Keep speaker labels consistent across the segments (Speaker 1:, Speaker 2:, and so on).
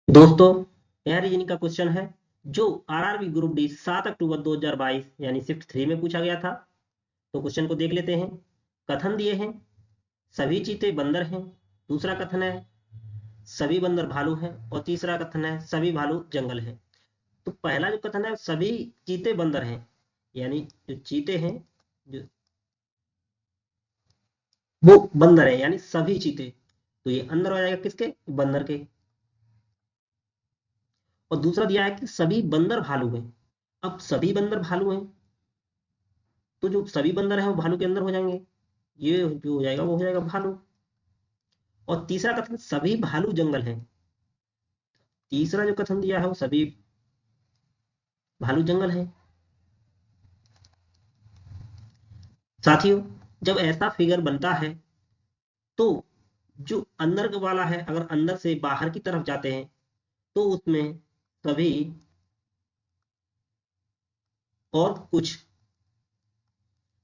Speaker 1: दोस्तों, यह रीजनिंग का क्वेश्चन है जो आरआरबी ग्रुप डी 7 अक्टूबर 2022 यानी शिफ्ट 3 में पूछा गया था। तो क्वेश्चन को देख लेते हैं। कथन दिए हैं, सभी चीते बंदर हैं। दूसरा कथन है सभी बंदर भालू हैं, और तीसरा कथन है सभी भालू जंगल है। तो पहला जो कथन है सभी चीते बंदर हैं, यानी जो चीते हैं जो वो बंदर है, यानी सभी चीते। तो ये अंदर हो जाएगा किसके? बंदर के। और दूसरा दिया है कि सभी बंदर भालू हैं। अब सभी बंदर भालू हैं, तो जो सभी बंदर हैं वो भालू के अंदर हो जाएंगे। ये जो हो जाएगा वो हो जाएगा भालू। और तीसरा कथन सभी भालू जंगल हैं। तीसरा जो कथन दिया है वो सभी भालू जंगल हैं। साथियों, जब ऐसा फिगर बनता है तो जो अंदर वाला है अगर अंदर से बाहर की तरफ जाते हैं तो उसमें सभी और कुछ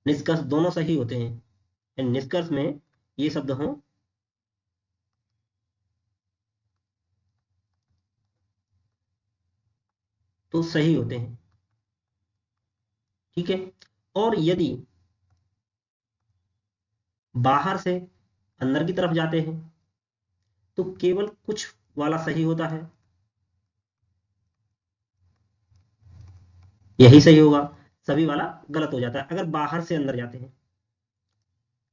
Speaker 1: निष्कर्ष दोनों सही होते हैं। निष्कर्ष में ये शब्द हो तो सही होते हैं। ठीक है। और यदि बाहर से अंदर की तरफ जाते हैं तो केवल कुछ वाला सही होता है, यही सही होगा। सभी वाला गलत हो जाता है अगर बाहर से अंदर जाते हैं।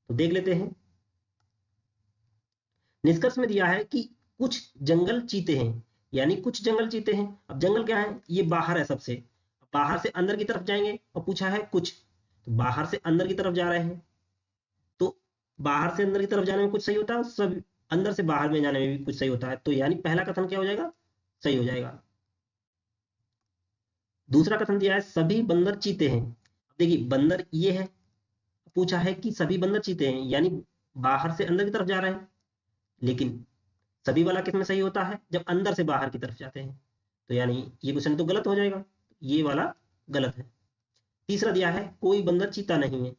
Speaker 1: तो देख लेते हैं। निष्कर्ष में दिया है कि कुछ जंगल चीते हैं, यानी कुछ जंगल चीते हैं। अब जंगल क्या है? ये बाहर है सबसे। बाहर से अंदर की तरफ जाएंगे और पूछा है कुछ, तो बाहर से अंदर की तरफ जा रहे हैं। तो बाहर से अंदर की तरफ जाने में कुछ सही होता है, सब अंदर से बाहर में जाने में भी कुछ सही होता है। तो यानी पहला कथन क्या हो जाएगा? सही हो जाएगा। दूसरा कथन दिया है सभी बंदर चीते हैं। देखिए बंदर ये है, पूछा है कि सभी बंदर चीते हैं, यानी बाहर से अंदर की तरफ जा रहे हैं। लेकिन सभी वाला किसमें सही होता है? जब अंदर से बाहर की तरफ जाते हैं। तो यानी ये क्वेश्चन तो गलत हो जाएगा, ये वाला गलत है। तीसरा दिया है कोई बंदर चीता नहीं है।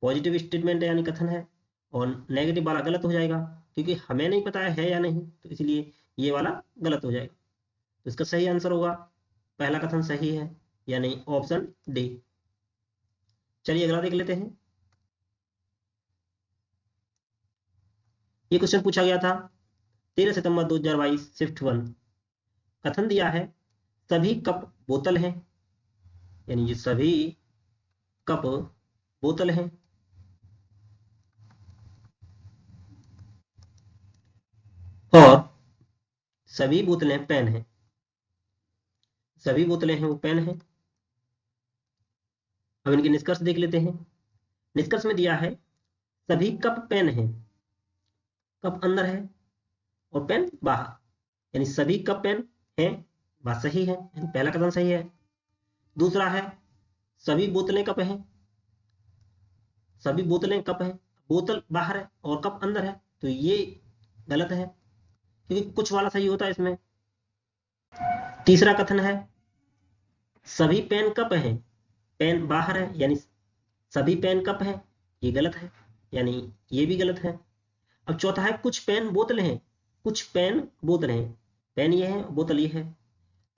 Speaker 1: पॉजिटिव स्टेटमेंट है यानी कथन है, और नेगेटिव वाला गलत हो जाएगा क्योंकि हमें नहीं पता है या नहीं, तो इसलिए ये वाला गलत हो जाएगा। तो इसका सही आंसर होगा पहला कथन सही है, यानी ऑप्शन डी। चलिए अगला देख लेते हैं। ये क्वेश्चन पूछा गया था 13 सितंबर 2022 शिफ्ट 1। कथन दिया है सभी कप बोतल हैं, यानी ये सभी कप बोतल हैं। और सभी बोतलें पेन हैं। सभी बोतलें हैं वो पेन हैं। अब इनके निष्कर्ष देख लेते हैं। निष्कर्ष में दिया है सभी कप पेन हैं। कप अंदर है और पेन बाहर, यानी सभी कप पेन हैं। बात सही है, यानी पहला कथन सही है। दूसरा है सभी बोतलें कप हैं। सभी बोतलें कप हैं, बोतल बाहर है और कप अंदर है, तो ये गलत है क्योंकि कुछ वाला सही होता है इसमें। तीसरा कथन है सभी पेन कप हैं, पेन बाहर है, यानी सभी पेन कप हैं, ये गलत है, यानी ये भी गलत है। अब चौथा है कुछ पेन बोतलें हैं। कुछ पेन बोतलें हैं, पेन ये है बोतल ये है,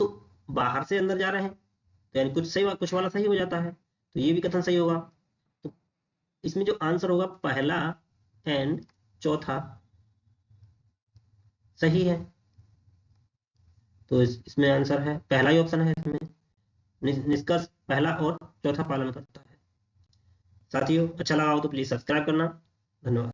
Speaker 1: तो बाहर से अंदर जा रहे हैं, तो यानी कुछ सही कुछ वाला सही हो जाता है, तो ये भी कथन सही होगा। तो इसमें जो आंसर होगा पहला एंड चौथा सही है। तो इसमें आंसर है पहला ही ऑप्शन है। इसमें निष्कर्ष पहला और चौथा पालन करता है। साथियों अच्छा लगा हो तो प्लीज सब्सक्राइब करना। धन्यवाद।